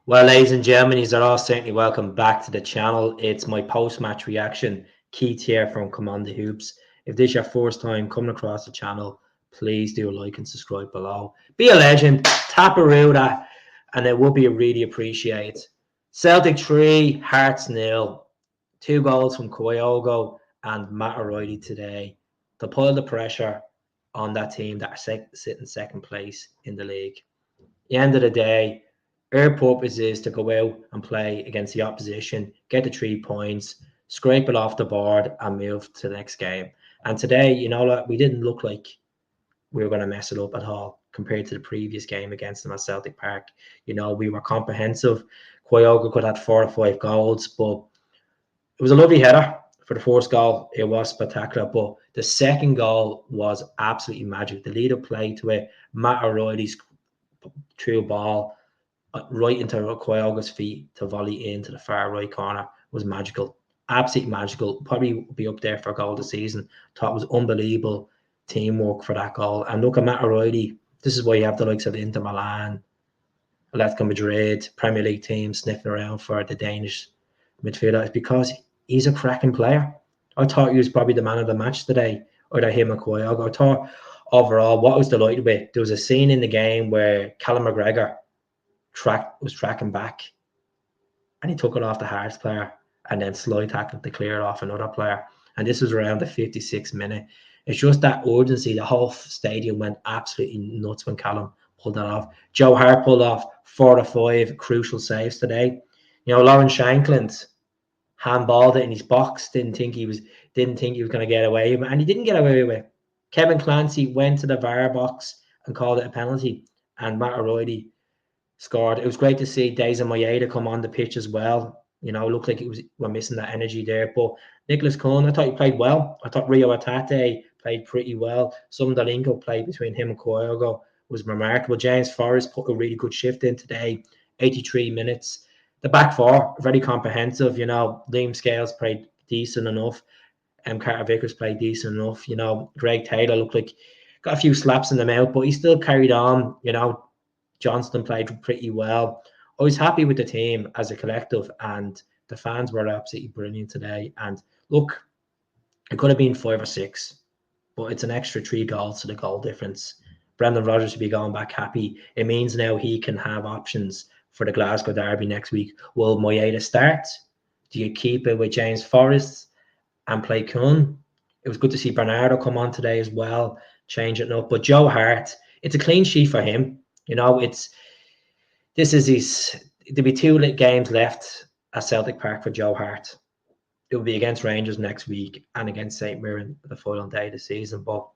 Well, ladies and gentlemen, you're all certainly welcome back to the channel. It's my post-match reaction. Keith here from Command the Hoops. If this is your first time coming across the channel, please do like and subscribe below. Be a legend, tap a that, and it would be really appreciated. Celtic 3, Hearts 0. 2 goals from Kyogo and Matt O'Reilly today to put the pressure on that team that are sitting second place in the league. At the end of the day, our purpose is to go out and play against the opposition, get the 3 points, scrape it off the board, and move to the next game. And today, we didn't look like we were going to mess it up at all compared to the previous game against them at Celtic Park. We were comprehensive. Kyogo could have had 4 or 5 goals, but it was a lovely header for the first goal. It was spectacular, but the second goal was absolutely magic. The lead-up play to it, Matt O'Reilly's through ball right into Kyogo's feet to volley into the far right corner was magical. Absolutely magical. Probably be up there for a goal of the season. Thought it was unbelievable teamwork for that goal. And look at Matt O'Reilly. This is why you have the likes of Inter Milan, Atletico Madrid, Premier League teams sniffing around for the Danish midfielder. It's because he's a cracking player. I thought he was probably the man of the match today, either him or Kyogo. I thought overall, what I was delighted with, there was a scene in the game where Callum McGregor was tracking back and he took it off the Hearts player and then slide tackled to clear it off another player. And this was around the 56th minute. It's just that urgency. The whole stadium went absolutely nuts when Callum pulled that off. Joe Hart pulled off 4 or 5 crucial saves today. Lauren Shankland handballed it in his box. Didn't think he was going to get away with it, and he didn't get away with it. Kevin Clancy went to the VAR box and called it a penalty, and Matt O'Reilly scored. It was great to see MAEDA come on the pitch as well. It looked like we're missing that energy there. But Nicholas Cohn, I thought he played well. I thought Rio Atate played pretty well. Some Dalinko played between him and Kyogo was remarkable. James Forrest put a really good shift in today, 83 minutes. The back four, very comprehensive. Liam Scales played decent enough. Carter Vickers played decent enough. Greg Taylor looked like got a few slaps in the mouth, but he still carried on. Johnston played pretty well. I was happy with the team as a collective, and the fans were absolutely brilliant today. And look, it could have been 5 or 6, but it's an extra 3 goals to the goal difference. Brendan Rodgers should be going back happy. It means now he can have options for the Glasgow Derby next week. Will MAEDA start? Do you keep it with James Forrest and play Kuhn? It was good to see Bernardo come on today as well, change it up. But Joe Hart, it's a clean sheet for him. There'll be 2 games left at Celtic Park for Joe Hart. It will be against Rangers next week and against St Mirren the final day of the season. But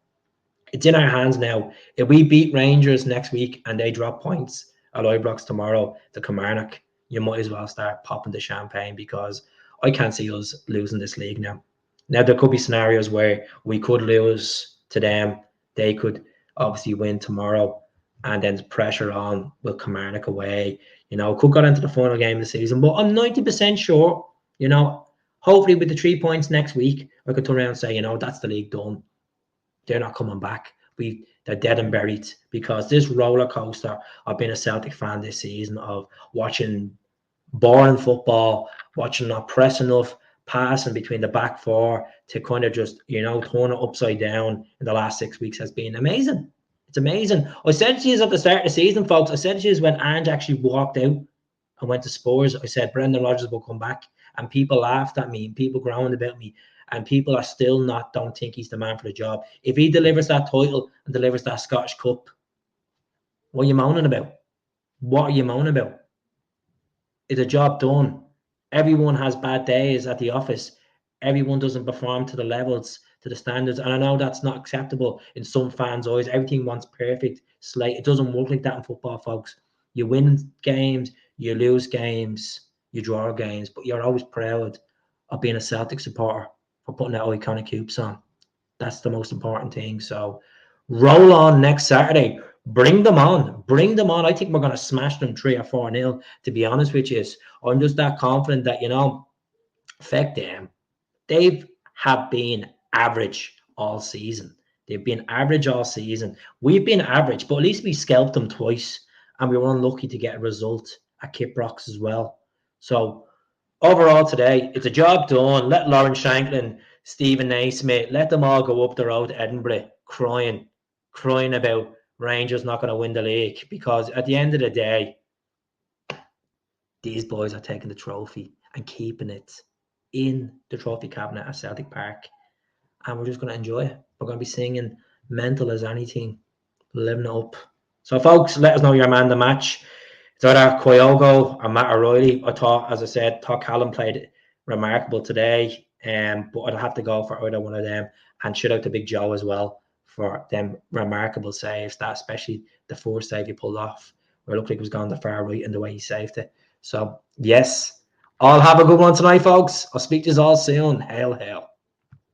it's in our hands now. If we beat Rangers next week and they drop points at Ibrox tomorrow to Kilmarnock, you might as well start popping the champagne, because I can't see us losing this league now. Now, there could be scenarios where we could lose to them. They could obviously win tomorrow, and then pressure on with Kilmarnock away. Could go into the final game of the season. But I'm 90% sure, hopefully with the 3 points next week, I could turn around and say, that's the league done. They're not coming back. They're dead and buried, because this roller coaster of being a Celtic fan this season, of watching boring football, watching not press enough, passing between the back four to kind of just, turn it upside down in the last 6 weeks, has been amazing. It's amazing. I said to you at the start of the season, folks, I said to you when Ange actually walked out and went to Spurs, I said Brendan Rodgers will come back. And people laughed at me, people groaned about me, and people are still don't think he's the man for the job. If he delivers that title and delivers that Scottish Cup, what are you moaning about? What are you moaning about? It's a job done. Everyone has bad days at the office. Everyone doesn't perform to the levels, to the standards. And I know that's not acceptable in some fans' eyes. Everything wants perfect slate. It doesn't work like that in football, folks. You win games, you lose games, you draw games, but you're always proud of being a Celtic supporter for putting that iconic hoops on. That's the most important thing. So roll on next Saturday. Bring them on. Bring them on. I think we're going to smash them 3 or 4-0, to be honest with you. I'm just that confident that, feck them. They have been average all season. They've been average all season. We've been average, but at least we scalped them twice, and we were unlucky to get a result at Kiprocks as well. So overall today, it's a job done. Let Lauren Shanklin, Stephen Naismith, let them all go up the road to Edinburgh crying about Rangers not going to win the league, because at the end of the day, these boys are taking the trophy and keeping it in the trophy cabinet at Celtic Park. And we're just going to enjoy it. We're going to be singing mental as anything, living it up. So, folks, let us know your man of the match. It's either Kyogo or Matt O'Reilly. I thought, as I said, Callum played remarkable today, but I'd have to go for either one of them. And shout out to Big Joe as well for them remarkable saves, that especially the first save he pulled off, where it looked like it was going the far right in the way he saved it. So, yes, all have a good one tonight, folks. I'll speak to you all soon. Hail, hail.